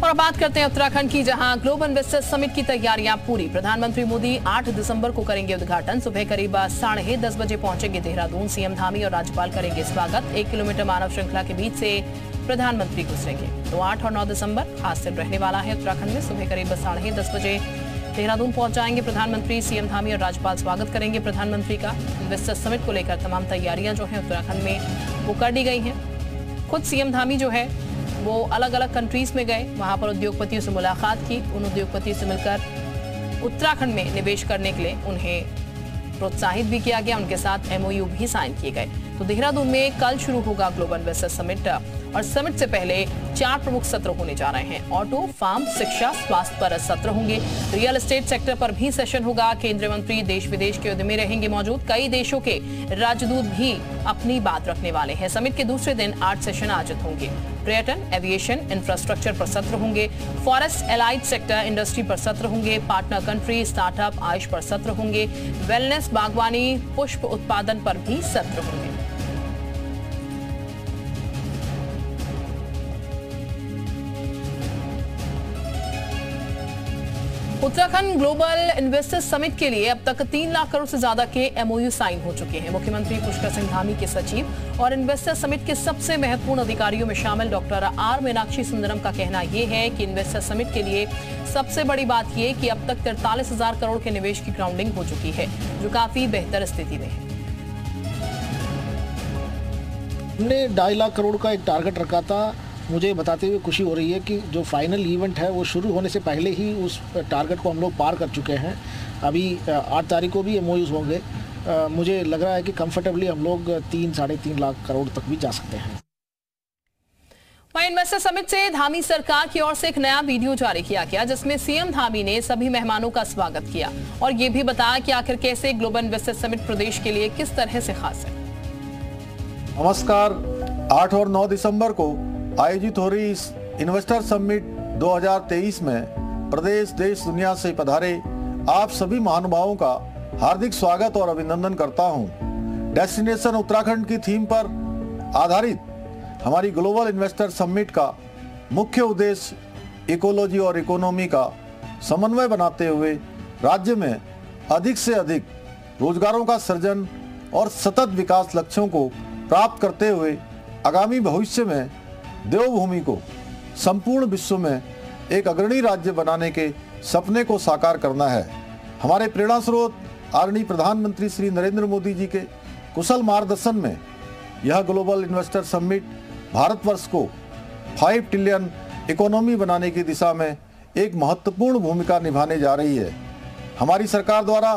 और बात करते हैं उत्तराखंड की, जहां ग्लोबल इन्वेस्टर्स समिट की तैयारियां पूरी। प्रधानमंत्री मोदी 8 दिसंबर को करेंगे उद्घाटन। सुबह करीब 10:30 बजे पहुंचेंगे देहरादून। सीएम धामी और राज्यपाल करेंगे स्वागत। 1 किलोमीटर मानव श्रृंखला के बीच से प्रधानमंत्री गुजरेंगे। तो 8 और 9 दिसंबर खास दिन रहने वाला है उत्तराखंड में। सुबह करीब 10:30 बजे देहरादून पहुंच जाएंगे प्रधानमंत्री। सीएम धामी और राज्यपाल स्वागत करेंगे प्रधानमंत्री का। इन्वेस्टर्स समिट को लेकर तमाम तैयारियां जो है उत्तराखंड में वो कर दी गई हैं। खुद सीएम धामी जो है वो अलग अलग कंट्रीज में गए, वहां पर उद्योगपतियों से मुलाकात की। उन उद्योगपतियों से मिलकर उत्तराखंड में निवेश करने के लिए उन्हें प्रोत्साहित भी किया गया। उनके साथ MOU भी साइन किए गए। तो देहरादून में कल शुरू होगा ग्लोबल इन्वेस्टर्स समिट और समिट से पहले 4 प्रमुख सत्र होने जा रहे हैं। ऑटो, फार्म, शिक्षा, स्वास्थ्य पर सत्र होंगे। रियल एस्टेट सेक्टर पर भी सेशन होगा। केंद्रीय मंत्री देश विदेश के उद्यमी रहेंगे मौजूद। कई देशों के राजदूत भी अपनी बात रखने वाले हैं। समिट के दूसरे दिन 8 सेशन आयोजित होंगे। पर्यटन, एविएशन, इंफ्रास्ट्रक्चर पर सत्र होंगे। फॉरेस्ट, एलाइड सेक्टर, इंडस्ट्री पर सत्र होंगे। पार्टनर कंट्री, स्टार्टअप, आयुष पर सत्र होंगे। वेलनेस, बागवानी, पुष्प उत्पादन पर भी सत्र होंगे। उत्तराखंड ग्लोबल इन्वेस्टर्स समिट के लिए अब तक 3 लाख करोड़ से ज्यादा के MOU साइन हो चुके हैं। मुख्यमंत्री पुष्कर सिंह धामी के सचिव और इन्वेस्टर्स समिट के सबसे महत्वपूर्ण अधिकारियों में शामिल डॉक्टर R मीनाक्षी सुंदरम का कहना यह है कि इन्वेस्टर्स समिट के लिए सबसे बड़ी बात यह कि अब तक 43,000 करोड़ के निवेश की ग्राउंडिंग हो चुकी है, जो काफी बेहतर स्थिति में है। हमने 2.5 लाख करोड़ का एक टारगेट रखा था। मुझे बताते हुए खुशी हो रही है कि जो फाइनल इवेंट है वो शुरू होने से पहले ही उस टारगेट को हम लोग पार कर चुके हैं। अभी 8 तारीख को भी MOUs होंगे। मुझे लग रहा है कि कंफर्टेबली हम लोग 3-3.5 लाख करोड़ तक भी जा सकते हैं। वहीं इन्वेस्टर समिट से धामी सरकार की ओर से एक नया वीडियो जारी किया गया, जिसमें सीएम धामी ने सभी मेहमानों का स्वागत किया और ये भी बताया कि आखिर कैसे ग्लोबल इन्वेस्टर समिट प्रदेश के लिए किस तरह से खास है। नमस्कार। 8 और 9 दिसंबर को आयोजित हो रही इस इन्वेस्टर समिट 2023 में प्रदेश, देश, दुनिया से पधारे आप सभी महानुभावों का हार्दिक स्वागत और अभिनंदन करता हूं। डेस्टिनेशन उत्तराखंड की थीम पर आधारित हमारी ग्लोबल इन्वेस्टर समिट का मुख्य उद्देश्य इकोलॉजी और इकोनॉमी का समन्वय बनाते हुए राज्य में अधिक से अधिक रोजगारों का सृजन और सतत विकास लक्ष्यों को प्राप्त करते हुए आगामी भविष्य में देवभूमि को संपूर्ण विश्व में एक अग्रणी राज्य बनाने के सपने को साकार करना है। हमारे प्रेरणा स्रोत आदरणीय प्रधानमंत्री श्री नरेंद्र मोदी जी के कुशल मार्गदर्शन में यह ग्लोबल इन्वेस्टर समिट भारतवर्ष को 5 ट्रिलियन इकोनॉमी बनाने की दिशा में एक महत्वपूर्ण भूमिका निभाने जा रही है। हमारी सरकार द्वारा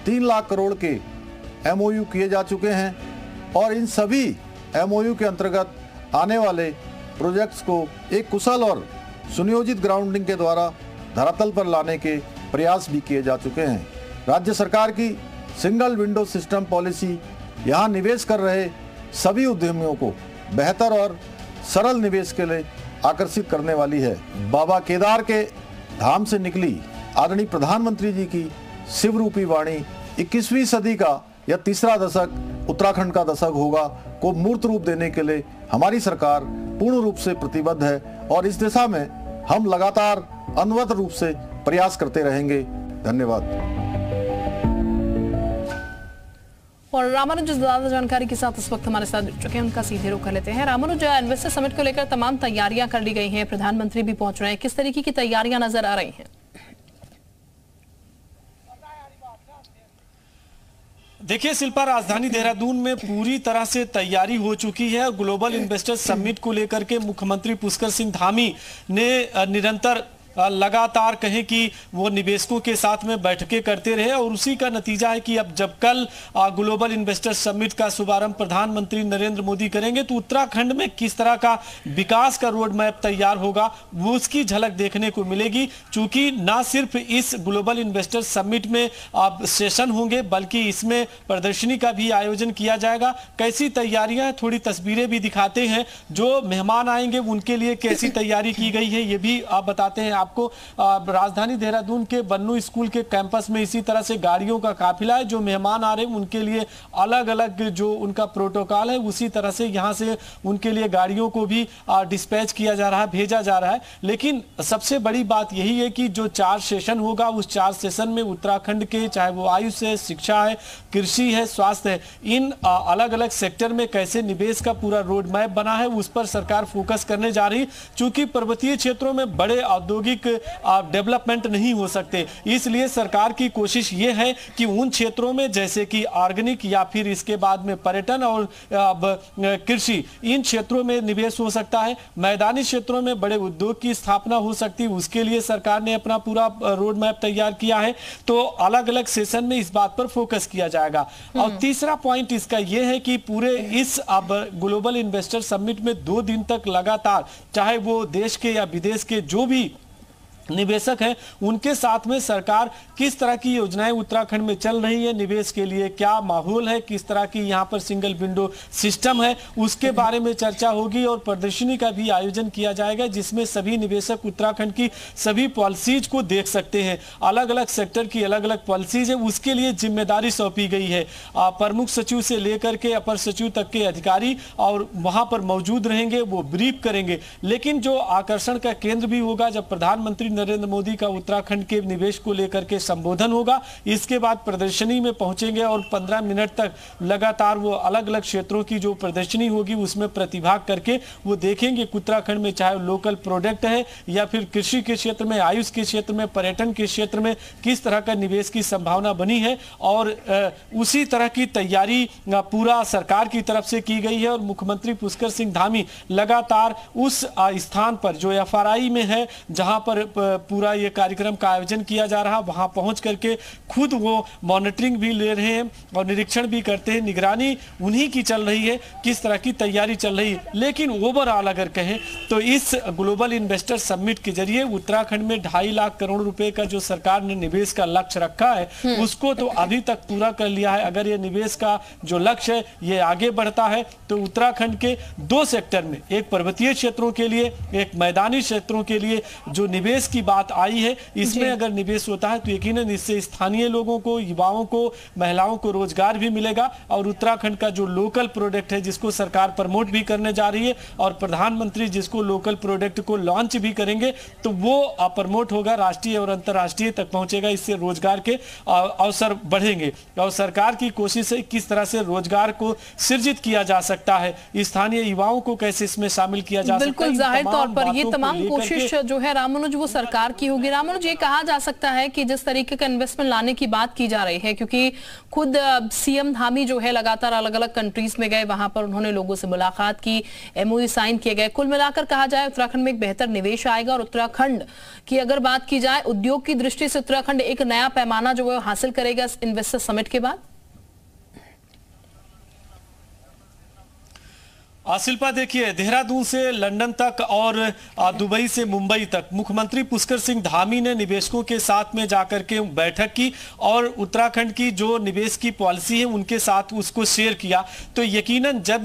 3 लाख करोड़ के MOU किए जा चुके हैं और इन सभी MOU के अंतर्गत आने वाले प्रोजेक्ट्स को एक कुशल और सुनियोजित ग्राउंडिंग के द्वारा धरातल पर लाने के प्रयास भी किए जा चुके हैं। राज्य सरकार की सिंगल विंडो सिस्टम पॉलिसी यहां निवेश कर रहे सभी उद्यमियों को बेहतर और सरल निवेश के लिए आकर्षित करने वाली है। बाबा केदार के धाम से निकली आदरणीय प्रधानमंत्री जी की शिव रूपी वाणी 21वीं सदी का यह तीसरा दशक उत्तराखंड का दशक होगा को मूर्त रूप देने के लिए हमारी सरकार पूर्ण रूप से प्रतिबद्ध है और इस दिशा में हम लगातार अनवरत रूप से प्रयास करते रहेंगे। धन्यवाद। और रामानुज ज्यादा जानकारी के साथ इस वक्त हमारे साथ जुड़ चुके हैं, उनका सीधे रुख कर लेते हैं। रामानुज, इन्वेस्टर समिट को लेकर तमाम तैयारियां कर ली गई हैं, प्रधानमंत्री भी पहुंच रहे हैं, किस तरीके की तैयारियां नजर आ रही हैं? देखिए शिल्पा, राजधानी देहरादून में पूरी तरह से तैयारी हो चुकी है। ग्लोबल इन्वेस्टर्स समिट को लेकर के मुख्यमंत्री पुष्कर सिंह धामी ने निरंतर लगातार कहें कि वो निवेशकों के साथ में बैठकें करते रहे और उसी का नतीजा है कि अब जब कल ग्लोबल इन्वेस्टर्स समिट का शुभारंभ प्रधानमंत्री नरेंद्र मोदी करेंगे तो उत्तराखंड में किस तरह का विकास का रोड मैप तैयार होगा वो उसकी झलक देखने को मिलेगी। चूंकि ना सिर्फ इस ग्लोबल इन्वेस्टर्स समिट में सेशन होंगे बल्कि इसमें प्रदर्शनी का भी आयोजन किया जाएगा। कैसी तैयारियां, थोड़ी तस्वीरें भी दिखाते हैं, जो मेहमान आएंगे उनके लिए कैसी तैयारी की गई है ये भी आप बताते हैं। आप आपको राजधानी देहरादून के बन्नू स्कूल के कैंपस में इसी तरह से गाड़ियों का काफिला है। जो मेहमान आ रहे हैं उनके लिए अलग अलग जो उनका प्रोटोकॉल है उसी तरह से यहाँ से उनके लिए गाड़ियों को भी डिस्पैच किया जा रहा है, भेजा जा रहा है। लेकिन सबसे बड़ी बात यही है कि जो 4 सेशन होगा उस 4 सेशन में उत्तराखंड के चाहे वो आयुष है, शिक्षा है, कृषि है, स्वास्थ्य है, इन अलग अलग सेक्टर में कैसे निवेश का पूरा रोड मैप बना है उस पर सरकार फोकस करने जा रही। चूंकि पर्वतीय क्षेत्रों में बड़े औद्योगिक डेवलपमेंट नहीं हो सकते, इसलिए सरकार की कोशिश ये है कि उन क्षेत्रों में जैसे कि ऑर्गेनिक या फिर इसके बाद में पर्यटन और कृषि, इन क्षेत्रों में निवेश हो सकता है। मैदानी क्षेत्रों में बड़े उद्योग की स्थापना हो सकती है, उसके लिए सरकार ने अपना पूरा रोड मैप तैयार किया है। तो अलग अलग सेशन में इस बात पर फोकस किया जाएगा। और तीसरा पॉइंट इसका यह है कि पूरे इस अब ग्लोबल इन्वेस्टर समिट में 2 दिन तक लगातार चाहे वो देश के या विदेश के जो भी निवेशक हैं उनके साथ में सरकार किस तरह की योजनाएं उत्तराखंड में चल रही है, निवेश के लिए क्या माहौल है, किस तरह की यहां पर सिंगल विंडो सिस्टम है, उसके बारे में चर्चा होगी। और प्रदर्शनी का भी आयोजन किया जाएगा जिसमें सभी निवेशक उत्तराखंड की सभी पॉलिसीज को देख सकते हैं। अलग अलग सेक्टर की अलग अलग पॉलिसीज है, उसके लिए जिम्मेदारी सौंपी गई है। प्रमुख सचिव से लेकर के अपर सचिव तक के अधिकारी और वहां पर मौजूद रहेंगे, वो ब्रीफ करेंगे। लेकिन जो आकर्षण का केंद्र भी होगा जब प्रधानमंत्री नरेंद्र मोदी का उत्तराखंड के निवेश को लेकर के संबोधन होगा, इसके बाद प्रदर्शनी में पहुंचेंगे और 15 मिनट तक लगातार वो अलग अलग क्षेत्रों की जो प्रदर्शनी होगी उसमें प्रतिभाग करके वो देखेंगे कि उत्तराखंड में चाहे लोकल प्रोडक्ट है या फिर कृषि के क्षेत्र में, आयुष के क्षेत्र में, पर्यटन के क्षेत्र में किस तरह का निवेश की संभावना बनी है। और उसी तरह की तैयारी पूरा सरकार की तरफ से की गई है। और मुख्यमंत्री पुष्कर सिंह धामी लगातार उस स्थान पर जो FRI में है जहां पर पूरा ये कार्यक्रम का आयोजन किया जा रहा, वहां पहुंच करके खुद वो मॉनिटरिंग भी ले रहे हैं और निरीक्षण भी करते हैं। निगरानी उन्हीं की चल रही है, किस तरह की तैयारी चल रही है। लेकिन ओवरऑल अगर कहें तो इस ग्लोबल इन्वेस्टर समिट के जरिए उत्तराखंड में 2.5 लाख करोड़ रुपए का जो सरकार ने निवेश का लक्ष्य रखा है उसको तो अभी तक पूरा कर लिया है। अगर ये निवेश का जो लक्ष्य है ये आगे बढ़ता है तो उत्तराखंड के 2 सेक्टर में, एक पर्वतीय क्षेत्रों के लिए, एक मैदानी क्षेत्रों के लिए जो निवेश की बात आई है, इसमें अगर निवेश होता है तो यकीनन इससे स्थानीय लोगों को, युवाओं को, महिलाओं को रोजगार भी मिलेगा। और उत्तराखंड का जो लोकल प्रोडक्ट है जिसको सरकार प्रमोट भी करने जा रही है और प्रधानमंत्री जिसको लोकल प्रोडक्ट को लॉन्च भी करेंगे तो वो प्रमोट होगा, राष्ट्रीय और अंतर्राष्ट्रीय तक पहुंचेगा। इससे रोजगार के अवसर बढ़ेंगे। और सरकार की कोशिश है किस तरह से रोजगार को सृजित किया जा सकता है, स्थानीय युवाओं को कैसे इसमें शामिल किया जा सकता है। बिल्कुल जाहिर तौर पर ये तमाम कोशिश जो है रामानुज वो सरकार की होगी। रामानुज, ये कहा जा सकता है कि जिस तरीके का इन्वेस्टमेंट लाने की बात की जा रही है, क्योंकि खुद सीएम धामी जो है लगातार अलग अलग कंट्रीज में गए, वहां पर उन्होंने लोगों से मुलाकात की, MOU साइन किए गए। कुल मिलाकर कहा जाए उत्तराखंड में एक बेहतर निवेश आएगा। और उत्तराखंड की अगर बात की जाए उद्योग की दृष्टि से उत्तराखंड एक नया पैमाना जो है हासिल करेगा इस इन्वेस्टर समिट के बाद। शिल्पा देखिए, देहरादून से लंदन तक और दुबई से मुंबई तक मुख्यमंत्री पुष्कर सिंह धामी ने निवेशकों के साथ में जाकर के बैठक की और उत्तराखंड की जो निवेश की पॉलिसी है उनके साथ उसको शेयर किया। तो यकीनन जब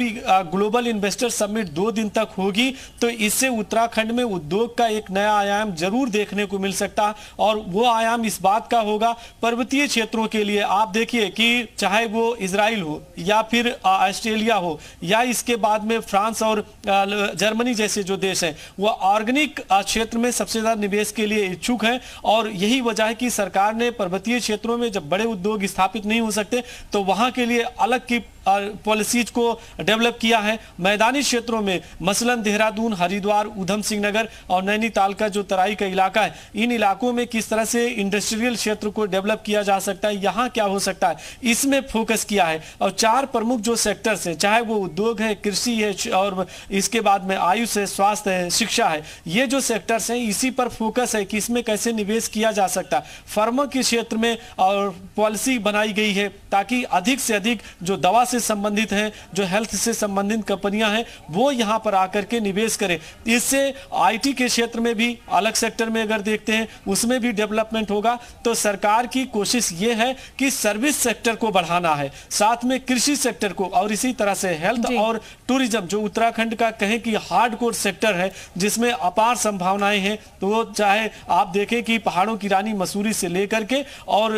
ग्लोबल इन्वेस्टर समिट 2 दिन तक होगी तो इससे उत्तराखंड में उद्योग का एक नया आयाम जरूर देखने को मिल सकता है। और वो आयाम इस बात का होगा पर्वतीय क्षेत्रों के लिए। आप देखिए कि चाहे वो इजराइल हो या फिर ऑस्ट्रेलिया हो या इसके बाद फ्रांस और जर्मनी जैसे जो देश हैं वो ऑर्गेनिक क्षेत्र में सबसे ज्यादा निवेश के लिए इच्छुक हैं। और यही वजह है कि सरकार ने पर्वतीय क्षेत्रों में जब बड़े उद्योग स्थापित नहीं हो सकते तो वहां के लिए अलग की पॉलिसीज को डेवलप किया है। मैदानी क्षेत्रों में मसलन देहरादून, हरिद्वार, ऊधम सिंह नगर और नैनीताल का जो तराई का इलाका है, इन इलाकों में किस तरह से इंडस्ट्रियल क्षेत्र को डेवलप किया जा सकता है, यहाँ क्या हो सकता है, इसमें फोकस किया है। और 4 प्रमुख जो सेक्टर्स हैं, चाहे वो उद्योग है, कृषि है और इसके बाद में आयुष है, स्वास्थ्य है, शिक्षा है, ये जो सेक्टर्स हैं इसी पर फोकस है कि इसमें कैसे निवेश किया जा सकता है। फर्मों के क्षेत्र में और पॉलिसी बनाई गई है ताकि अधिक से अधिक जो दवा से संबंधित हैं, जो हेल्थ से संबंधित कंपनियां हैं, वो यहाँ पर आकर के निवेश करें। इससे आईटी के क्षेत्र में भी, अलग सेक्टर में अगर देखते हैं उसमें भी डेवलपमेंट होगा। तो सरकार की कोशिश ये है कि सर्विस सेक्टर को बढ़ाना है, साथ में कृषि सेक्टर को, और इसी तरह से हेल्थ और टूरिज्म, जो उत्तराखंड का कहें कि हार्डकोर सेक्टर है जिसमें अपार संभावनाएं हैं। तो वो चाहे आप देखें कि पहाड़ों की रानी मसूरी से लेकर के और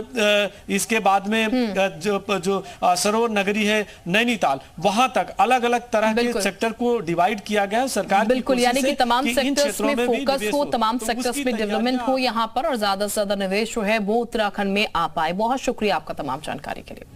इसके बाद में जो सरोवर नगरी है नैनीताल, वहां तक अलग अलग तरह के सेक्टर को डिवाइड किया गया है। सरकार बिल्कुल, यानी कि तमाम सेक्टर्स में फोकस हो, तमाम सेक्टर्स में डेवलपमेंट हो यहाँ पर, और ज्यादा से ज्यादा निवेश जो है वो उत्तराखंड में आ पाए। बहुत शुक्रिया आपका तमाम जानकारी के लिए।